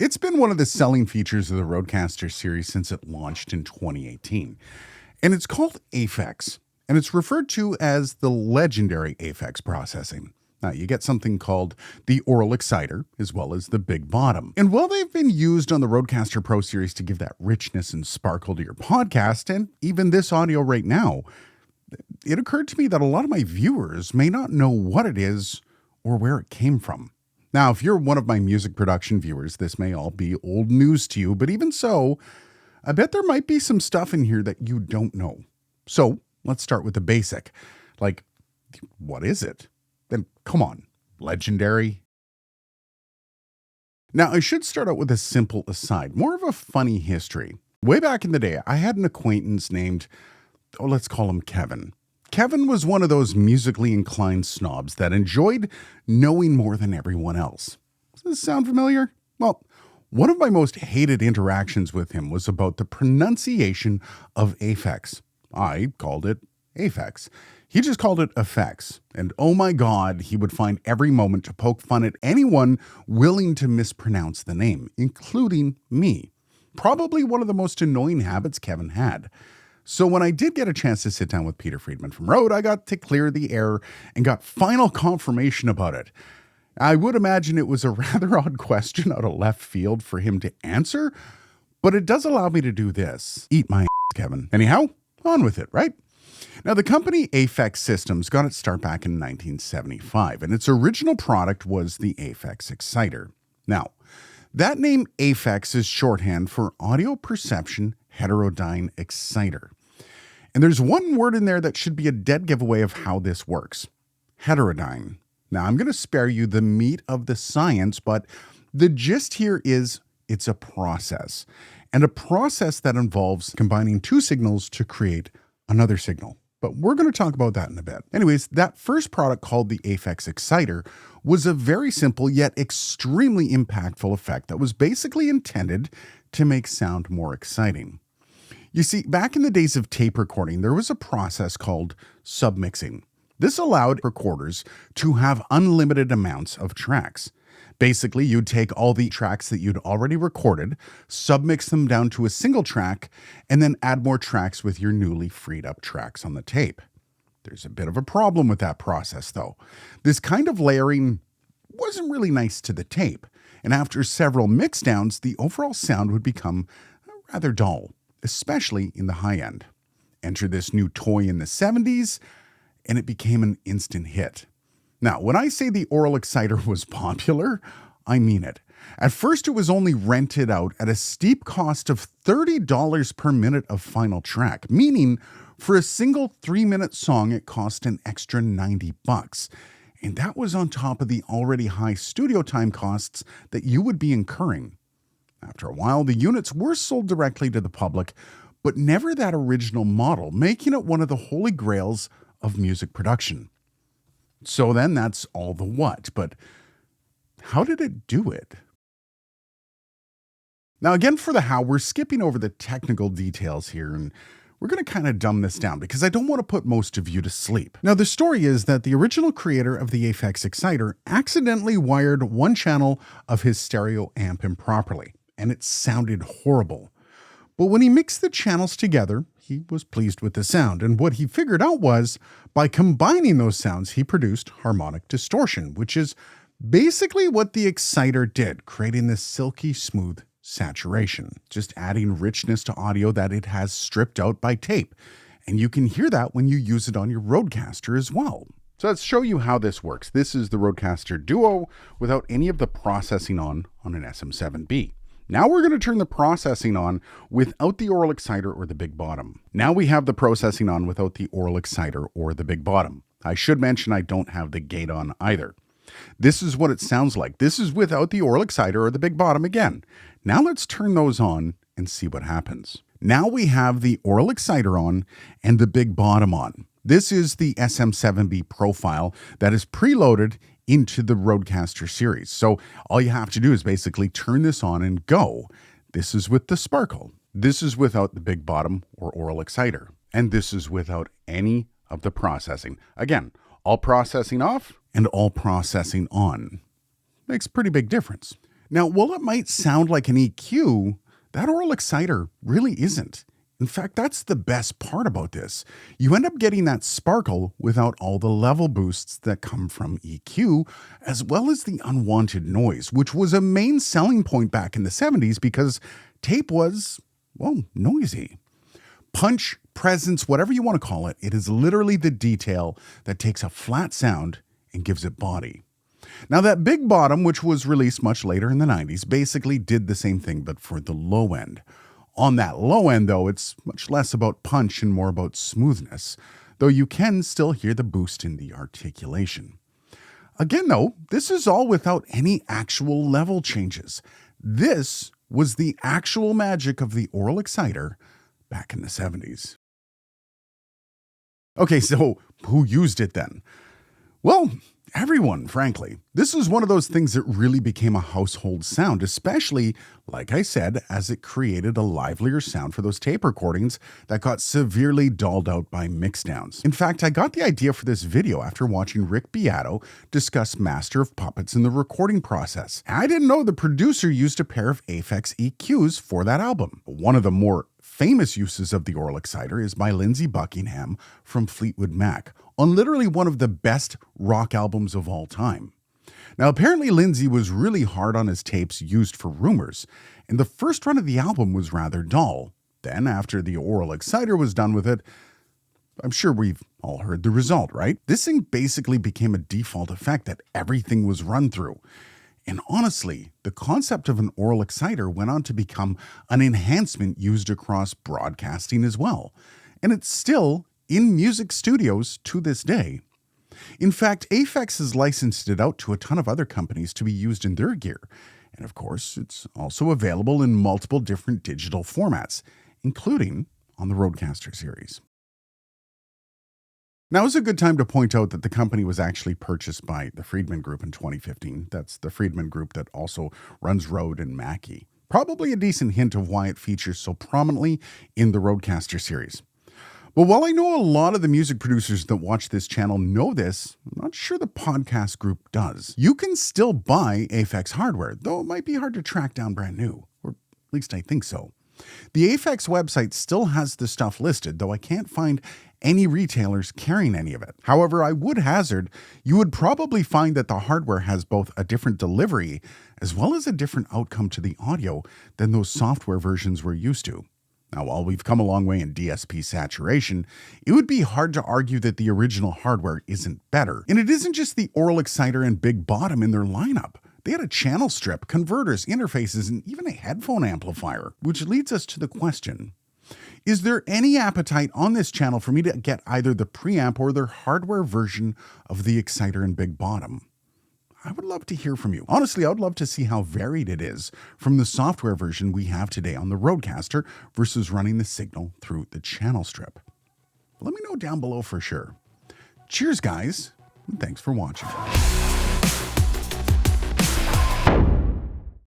It's been one of the selling features of the Rodecaster series since it launched in 2018. And it's called Aphex, and it's referred to as the legendary Aphex processing. Now, you get something called the Oral Exciter, as well as the Big Bottom. And while they've been used on the Rodecaster Pro series to give that richness and sparkle to your podcast, and even this audio right now, it occurred to me that a lot of my viewers may not know what it is or where it came from. Now, if you're one of my music production viewers, this may all be old news to you, but even so, I bet there might be some stuff in here that you don't know. So let's start with the basic. Like, what is it? Then come on, legendary. Now, I should start out with a simple aside, more of a funny history. Way back in the day, I had an acquaintance named, let's call him Kevin. Kevin was one of those musically inclined snobs that enjoyed knowing more than everyone else. Does this sound familiar? Well, one of my most hated interactions with him was about the pronunciation of Aphex. I called it Aphex. He just called it Aphex. And oh my God, he would find every moment to poke fun at anyone willing to mispronounce the name, including me. Probably one of the most annoying habits Kevin had. So when I did get a chance to sit down with Peter Friedman from Rode, I got to clear the air and got final confirmation about it. I would imagine it was a rather odd question out of left field for him to answer, but it does allow me to do this. Eat my ass, Kevin. Anyhow, on with it, right? Now, the company Aphex Systems got its start back in 1975, and its original product was the Aphex Exciter. Now, that name Aphex is shorthand for Audio Perception Heterodyne Exciter. And there's one word in there that should be a dead giveaway of how this works. Heterodyne. Now, I'm going to spare you the meat of the science, but the gist here is it's a process. And a process that involves combining two signals to create another signal. But we're going to talk about that in a bit. Anyways, that first product called the Aphex Exciter was a very simple yet extremely impactful effect that was basically intended to make sound more exciting. You see, back in the days of tape recording, there was a process called submixing. This allowed recorders to have unlimited amounts of tracks. Basically, you'd take all the tracks that you'd already recorded, submix them down to a single track, and then add more tracks with your newly freed up tracks on the tape. There's a bit of a problem with that process, though. This kind of layering wasn't really nice to the tape, and after several mixdowns, the overall sound would become rather dull, especially in the high end. Enter this new toy in the 70s, and it became an instant hit. Now, when I say the Oral Exciter was popular, I mean it. At first, it was only rented out at a steep cost of $30 per minute of final track, meaning for a single 3-minute song, it cost an extra $90. And that was on top of the already high studio time costs that you would be incurring. After a while, the units were sold directly to the public, but never that original model, making it one of the holy grails of music production. So then that's all the what, but how did it do it? Now again, for the how, we're skipping over the technical details here, and we're going to kind of dumb this down because I don't want to put most of you to sleep. Now, the story is that the original creator of the Aphex Exciter accidentally wired one channel of his stereo amp improperly, and it sounded horrible. But when he mixed the channels together, he was pleased with the sound, and what he figured out was, by combining those sounds, he produced harmonic distortion, which is basically what the Exciter did, creating this silky smooth saturation, just adding richness to audio that it has stripped out by tape. And you can hear that when you use it on your Rodecaster as well. So let's show you how this works. This is the Rodecaster Duo without any of the processing on an SM7B. Now we're going to turn the processing on without the Oral Exciter or the Big Bottom. Now we have the processing on without the Oral Exciter or the Big Bottom. I should mention I don't have the gate on either. This is what it sounds like. This is without the Oral Exciter or the Big Bottom again. Now let's turn those on and see what happens. Now we have the Oral Exciter on and the Big Bottom on. This is the SM7B profile that is preloaded into the Rodecaster series. So all you have to do is basically turn this on and go. This is with the sparkle. This is without the Big Bottom or Oral Exciter. And this is without any of the processing. Again, all processing off and all processing on. Makes a pretty big difference. Now, while it might sound like an EQ, that oral exciter really isn't. In fact, that's the best part about this. You end up getting that sparkle without all the level boosts that come from EQ, as well as the unwanted noise, which was a main selling point back in the 70s because tape was, well, noisy. Punch, presence, whatever you want to call it, it is literally the detail that takes a flat sound and gives it body. Now, that big bottom, which was released much later in the 90s, basically did the same thing, but for the low end. On that low end, though, it's much less about punch and more about smoothness, though you can still hear the boost in the articulation. Again, though, this is all without any actual level changes. This was the actual magic of the oral exciter back in the 70s. Okay, so who used it then? Well, everyone, frankly. This is one of those things that really became a household sound, especially, like I said, as it created a livelier sound for those tape recordings that got severely dulled out by mixdowns. In fact, I got the idea for this video after watching Rick Beato discuss Master of Puppets in the recording process. I didn't know the producer used a pair of Aphex EQs for that album. One of the more famous uses of the oral exciter is by Lindsey Buckingham from Fleetwood Mac on literally one of the best rock albums of all time. Now, apparently Lindsey was really hard on his tapes used for Rumors, and the first run of the album was rather dull. Then, after the oral exciter was done with it, I'm sure we've all heard the result, right? This thing basically became a default effect that everything was run through. And honestly, the concept of an oral exciter went on to become an enhancement used across broadcasting as well. And it's still in music studios to this day. In fact, Aphex has licensed it out to a ton of other companies to be used in their gear. And of course, it's also available in multiple different digital formats, including on the Rodecaster series. Now is a good time to point out that the company was actually purchased by the Friedman Group in 2015. That's the Friedman Group that also runs Rode and Mackie. Probably a decent hint of why it features so prominently in the Rodecaster series. But while I know a lot of the music producers that watch this channel know this, I'm not sure the podcast group does. You can still buy Aphex hardware, though it might be hard to track down brand new, or at least I think so. The Aphex website still has the stuff listed, though I can't find any retailers carrying any of it. However, I would hazard you would probably find that the hardware has both a different delivery as well as a different outcome to the audio than those software versions we're used to. Now, while we've come a long way in DSP saturation, it would be hard to argue that the original hardware isn't better. And it isn't just the oral exciter and big bottom in their lineup. They had a channel strip, converters, interfaces, and even a headphone amplifier, which leads us to the question: is there any appetite on this channel for me to get either the preamp or their hardware version of the exciter and big bottom? I would love to hear from you. Honestly, I would love to see how varied it is from the software version we have today on the Rodecaster versus running the signal through the channel strip. Let me know down below for sure. Cheers, guys, and thanks for watching.